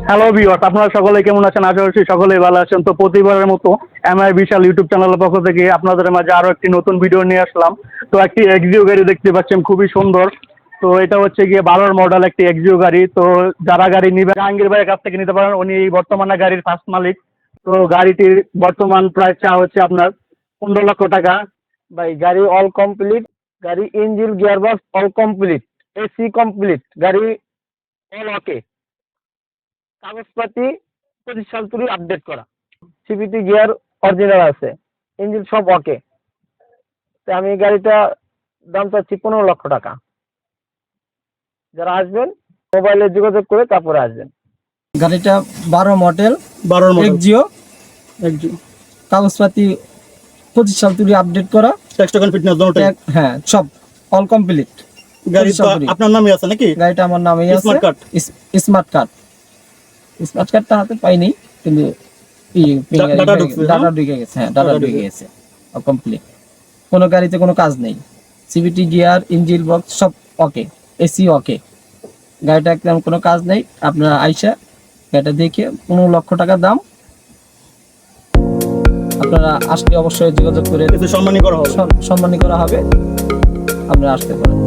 Hello viewers, আপনারা সকলে কেমন আছেন? আশা করছি সকলেই ভালো আছেন। তো প্রতিবারের মতো এমআই বিশাল ইউটিউব চ্যানেলের পক্ষ থেকে আপনাদের মাঝে আরো একটি নতুন ভিডিও নিয়ে আসলাম। তো একটি এক্সিও গাড়ি দেখতে পাচ্ছেন, খুবই সুন্দর। তো এটা হচ্ছে গিয়ে 12 মডেল একটি এক্সিও গাড়ি। তো যারা গাড়ি নিবে জাহাঙ্গীর ভাইয়ের কাছ থেকে নিতে পারেন, উনি বর্তমানে গাড়ির ফার্স্ট মালিক। তো গাড়িটির বর্তমান প্রাইস চা হচ্ছে আপনার 15 লক্ষ টাকা। ভাই গাড়ি অল কমপ্লিট, গাড়ি engine gearbox all complete, AC complete, গাড়ি অল ওকে, কাগজপাতি 25 সাল তুলি আপডেট করা, সিবিটি গিয়ার অরিজিনাল আছে, ইঞ্জিন সব ওকে। তো আমি এই গাড়িটা দাম চাচ্ছি 15 লক্ষ টাকা। যারা আসবেন মোবাইলে যোগাযোগ করে তারপরে আসবেন। গাড়িটা 12 মডেল, 12 মডেল এক্সিও, কাগজপাতি 25 সাল তুলি আপডেট করা, ট্যাক্স টোকেন ফিটনেস দোনোটাই। হ্যাঁ সব অল কমপ্লিট। গাড়ি তো আপনার নামই আছে নাকি? গাড়িটা আমার নামেই আছে। Smart card, smart card, smart কার্ডটা হাতে পাইনি, কিন্তু ডাটা ঢুকে গেছে। হ্যাঁ ডাটা ঢুকে গেছে, কমপ্লিট। কোনো গাড়িতে কোনো কাজ নেই, সিবিটি গিয়ার ইঞ্জিন বক্স সব ওকে, এসি ওকে। গাড়িটা একদম কোনো কাজ নেই। আপনারা আইসা গাড়িটা দেখে 15 লক্ষ টাকা দাম। আপনারা আসলে অবশ্যই যোগাযোগ করে কিছু সম্মানী করা হবে, সম্মানী করা হবে। আপনারা আসতে পারেন।